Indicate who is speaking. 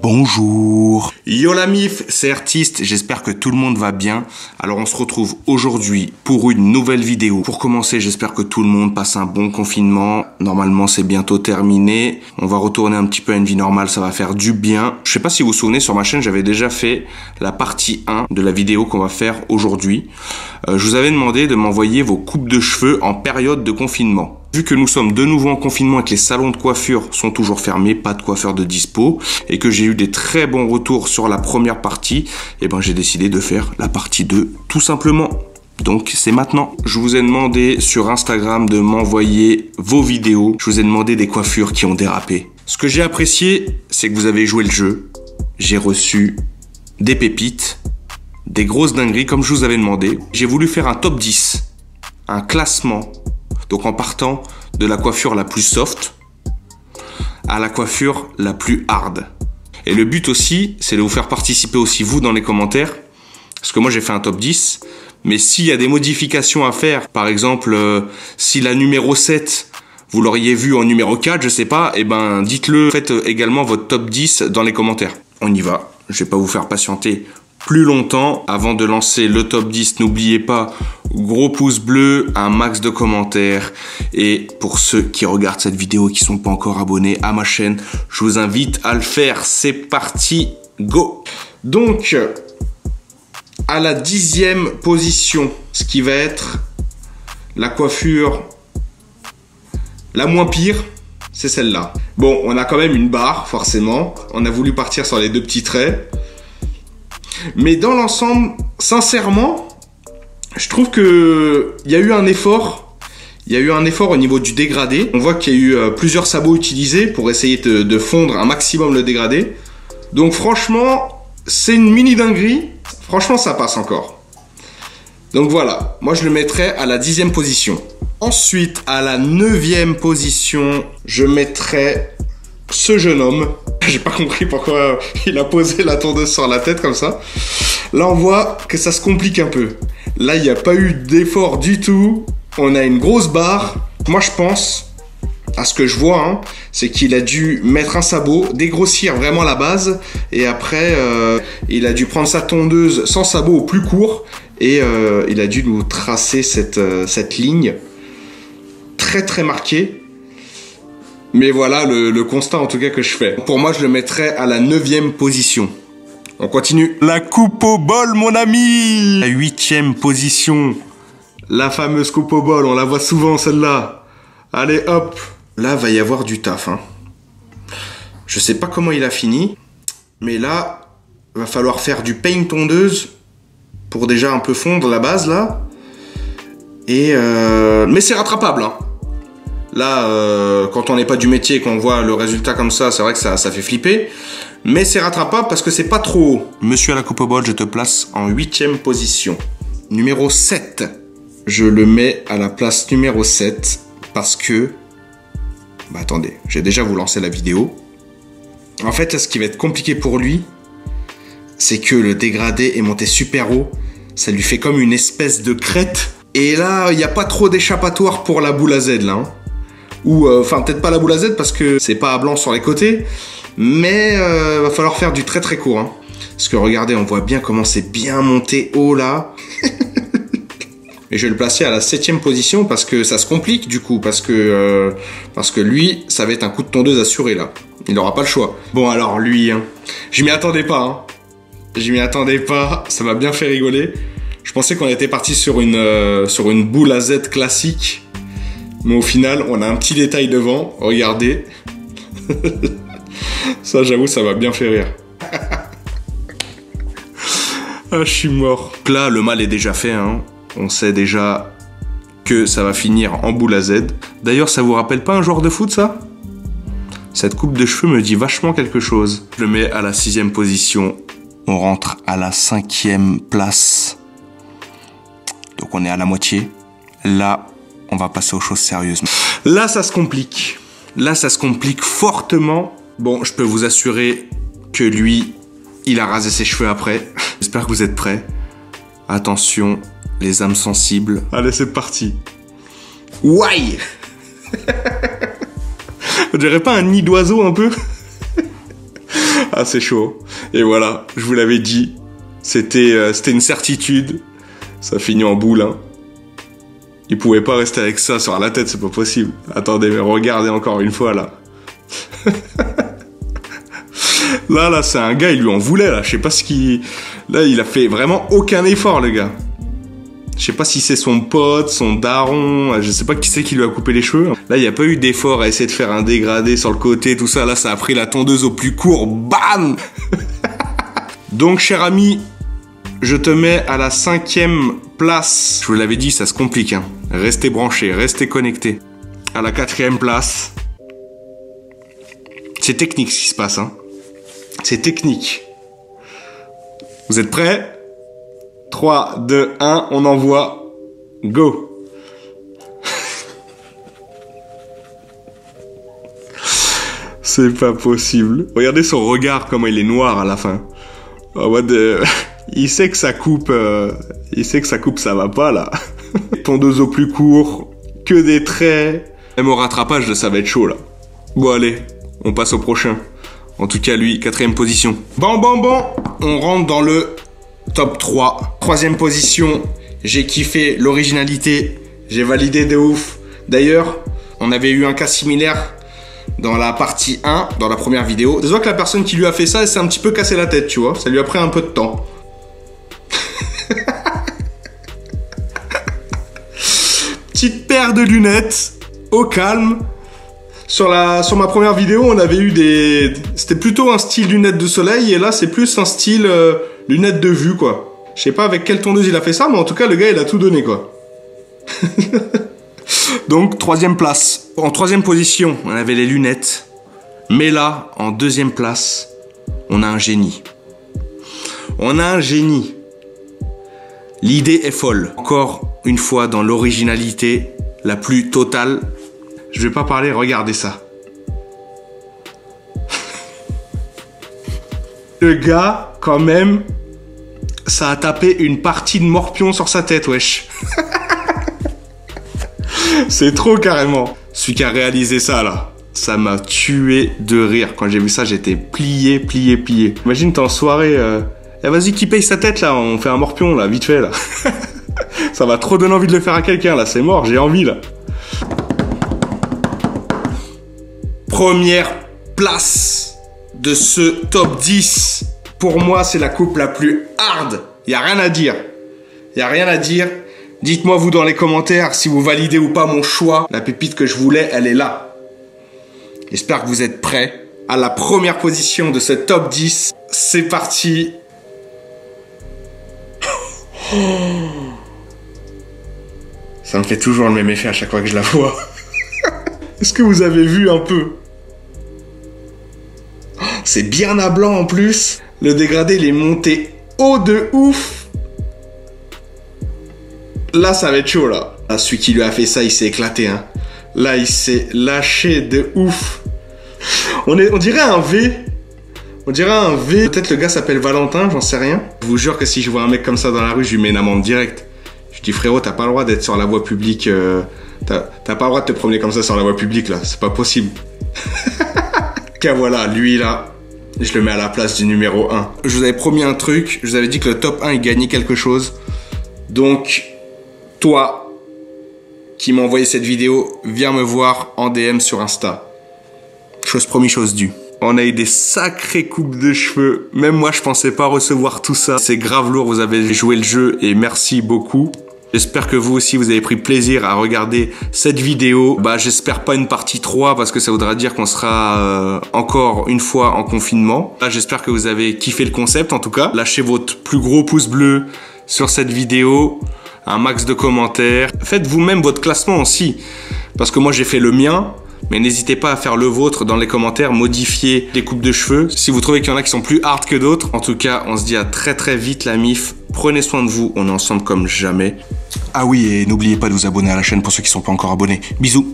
Speaker 1: Bonjour. Yo la mif, c'est Artiste, j'espère que tout le monde va bien. Alors on se retrouve aujourd'hui pour une nouvelle vidéo. Pour commencer, j'espère que tout le monde passe un bon confinement. Normalement c'est bientôt terminé. On va retourner un petit peu à une vie normale, ça va faire du bien. Je sais pas si vous vous souvenez, sur ma chaîne j'avais déjà fait la partie 1 de la vidéo qu'on va faire aujourd'hui. Je vous avais demandé de m'envoyer vos coupes de cheveux en période de confinement. Vu que nous sommes de nouveau en confinement et que les salons de coiffure sont toujours fermés, pas de coiffeur de dispo, et que j'ai eu des très bons retours sur la première partie, et ben j'ai décidé de faire la partie 2 tout simplement. Donc c'est maintenant. Je vous ai demandé sur Instagram de m'envoyer vos vidéos. Je vous ai demandé des coiffures qui ont dérapé. Ce que j'ai apprécié, c'est que vous avez joué le jeu. J'ai reçu des pépites, des grosses dingueries comme je vous avais demandé. J'ai voulu faire un top 10, un classement. Donc en partant de la coiffure la plus soft à la coiffure la plus hard. Et le but aussi, c'est de vous faire participer aussi vous dans les commentaires. Parce que moi j'ai fait un top 10. Mais s'il y a des modifications à faire, par exemple, si la numéro 7, vous l'auriez vu en numéro 4, je sais pas, et ben dites-le. Faites également votre top 10 dans les commentaires. On y va. Je vais pas vous faire patienter plus longtemps. Avant de lancer le top 10, n'oubliez pas, gros pouce bleu, un max de commentaires. Et pour ceux qui regardent cette vidéo et qui sont pas encore abonnés à ma chaîne, je vous invite à le faire. C'est parti, go! Donc, à la 10e position, ce qui va être la coiffure la moins pire, c'est celle-là. Bon, on a quand même une barre, forcément. On a voulu partir sur les deux petits traits. Mais dans l'ensemble, sincèrement, je trouve que il y a eu un effort. Il y a eu un effort au niveau du dégradé. On voit qu'il y a eu plusieurs sabots utilisés pour essayer de fondre un maximum le dégradé. Donc franchement, c'est une mini dinguerie. Franchement, ça passe encore. Donc voilà, moi je le mettrais à la 10e position. Ensuite, à la 9e position, je mettrais ce jeune homme. J'ai pas compris pourquoi il a posé la tondeuse sur la tête comme ça. Là, on voit que ça se complique un peu. Là, il n'y a pas eu d'effort du tout. On a une grosse barre. Moi, je pense, à ce que je vois, hein, c'est qu'il a dû mettre un sabot, dégrossir vraiment la base. Et après, il a dû prendre sa tondeuse sans sabot au plus court. Et il a dû nous tracer cette ligne très très marquée. Mais voilà le constat en tout cas que je fais. Pour moi, je le mettrais à la 9e position. On continue. La coupe au bol, mon ami. La 8e position. La fameuse coupe au bol, on la voit souvent celle-là. Allez hop. Là, va y avoir du taf. Hein. Je sais pas comment il a fini. Mais là, va falloir faire du paint tondeuse pour déjà un peu fondre la base là. Et mais c'est rattrapable. Hein. Là, quand on n'est pas du métier et qu'on voit le résultat comme ça, c'est vrai que ça fait flipper. Mais c'est rattrapable parce que c'est pas trop haut. Monsieur à la coupe au bol, je te place en 8e position. Numéro 7. Je le mets à la place numéro 7 parce que... Bah attendez, j'ai déjà vous lancé la vidéo. En fait, là, ce qui va être compliqué pour lui, c'est que le dégradé est monté super haut. Ça lui fait comme une espèce de crête. Et là, il n'y a pas trop d'échappatoire pour la boule à Z, là. Hein. Ou, enfin, peut-être pas la boule à Z parce que c'est pas à blanc sur les côtés. Mais va falloir faire du très très court. Hein. Parce que regardez, on voit bien comment c'est bien monté haut, là. Et je vais le placer à la 7e position parce que ça se complique, du coup. Parce que lui, ça va être un coup de tondeuse assuré, là. Il n'aura pas le choix. Bon, alors, lui, hein, je m'y attendais pas, hein. Je m'y attendais pas, ça m'a bien fait rigoler. Je pensais qu'on était parti sur une boule à Z classique. Mais au final, on a un petit détail devant. Regardez. Ça, j'avoue, ça m'a bien fait rire. Ah, je suis mort. Là, le mal est déjà fait. Hein. On sait déjà que ça va finir en boule à Z. D'ailleurs, ça vous rappelle pas un joueur de foot, ça? Cette coupe de cheveux me dit vachement quelque chose. Je le mets à la 6e position. On rentre à la 5e place. Donc on est à la moitié. Là, on va passer aux choses sérieuses. Là, ça se complique. Là, ça se complique fortement. Bon, je peux vous assurer que lui, il a rasé ses cheveux après. J'espère que vous êtes prêts. Attention, les âmes sensibles. Allez, c'est parti. Ouaille. On dirait pas un nid d'oiseau un peu? Ah, c'est chaud. Et voilà, je vous l'avais dit. C'était une certitude. Ça finit en boule, hein. Il pouvait pas rester avec ça sur la tête, c'est pas possible. Attendez, mais regardez encore une fois, là. Là, c'est un gars, il lui en voulait, là. Je sais pas ce qu'il... Là, il a fait vraiment aucun effort, le gars. Je sais pas si c'est son pote, son daron, je sais pas qui c'est qui lui a coupé les cheveux. Là, il n'y a pas eu d'effort à essayer de faire un dégradé sur le côté, tout ça. Là, ça a pris la tondeuse au plus court. Bam. Donc, cher ami, je te mets à la 5e place. Je vous l'avais dit, ça se complique, hein. Restez branchés, restez connectés. À la 4e place. C'est technique ce qui se passe, hein. C'est technique. Vous êtes prêts? 3, 2, 1, on envoie. Go. C'est pas possible. Regardez son regard, comment il est noir à la fin. En mode, il sait que ça coupe, ça va pas là. Tondeuse au plus court, que des traits. Même au rattrapage, ça va être chaud là. Bon allez, on passe au prochain. En tout cas lui, 4e position. Bon, on rentre dans le top 3. 3e position, j'ai kiffé l'originalité, j'ai validé de ouf. D'ailleurs, on avait eu un cas similaire dans la partie 1, dans la première vidéo. Je vois que la personne qui lui a fait ça, elle s'est un petit peu cassé la tête, tu vois. Ça lui a pris un peu de temps. Petite paire de lunettes, au calme. Sur ma première vidéo, on avait eu des... C'était plutôt un style lunettes de soleil, et là, c'est plus un style lunettes de vue, quoi. Je sais pas avec quelle tondeuse il a fait ça, mais en tout cas, le gars, il a tout donné, quoi. Donc, 3e place. En 3e position, on avait les lunettes. Mais là, en 2e place, on a un génie. On a un génie. L'idée est folle. Encore une fois, dans l'originalité la plus totale. Je vais pas parler, regardez ça. Le gars, quand même, ça a tapé une partie de morpion sur sa tête, wesh. C'est trop carrément. Celui qui a réalisé ça, là, ça m'a tué de rire. Quand j'ai vu ça, j'étais plié. Imagine, t'es en soirée, eh, vas-y, qui paye sa tête, là, on fait un morpion, là, vite fait, là. Ça va trop donner envie de le faire à quelqu'un, là, c'est mort, j'ai envie, là. Première place de ce top 10. Pour moi, c'est la coupe la plus hard. Il n'y a rien à dire. Il n'y a rien à dire. Dites-moi vous dans les commentaires si vous validez ou pas mon choix. La pépite que je voulais, elle est là. J'espère que vous êtes prêts. À la première position de ce top 10. C'est parti. Ça me fait toujours le même effet à chaque fois que je la vois. Est-ce que vous avez vu un peu? C'est bien à blanc en plus. Le dégradé, il est monté haut de ouf. Là, ça va être chaud, là. Ah, celui qui lui a fait ça, il s'est éclaté, hein. Là, il s'est lâché de ouf. On dirait un V. On dirait un V. Peut-être le gars s'appelle Valentin, j'en sais rien. Je vous jure que si je vois un mec comme ça dans la rue, je lui mets une amende directe. Je dis, frérot, t'as pas le droit d'être sur la voie publique. T'as pas le droit de te promener comme ça sur la voie publique, là. C'est pas possible. Car voilà, lui, là, je le mets à la place du numéro 1. Je vous avais promis un truc. Je vous avais dit que le top 1, il gagnait quelque chose. Donc, toi, qui m'as envoyé cette vidéo, viens me voir en DM sur Insta. Chose promis, chose due. On a eu des sacrées coupes de cheveux. Même moi, je pensais pas recevoir tout ça. C'est grave lourd, vous avez joué le jeu et merci beaucoup. J'espère que vous aussi, vous avez pris plaisir à regarder cette vidéo. Bah, j'espère pas une partie 3 parce que ça voudra dire qu'on sera encore une fois en confinement. Là, j'espère que vous avez kiffé le concept en tout cas. Lâchez votre plus gros pouce bleu sur cette vidéo. Un max de commentaires. Faites vous-même votre classement aussi. Parce que moi, j'ai fait le mien. Mais n'hésitez pas à faire le vôtre dans les commentaires, modifier les coupes de cheveux. Si vous trouvez qu'il y en a qui sont plus hard que d'autres. En tout cas, on se dit à très très vite la MIF. Prenez soin de vous, on est ensemble comme jamais. Ah oui, et n'oubliez pas de vous abonner à la chaîne pour ceux qui ne sont pas encore abonnés. Bisous.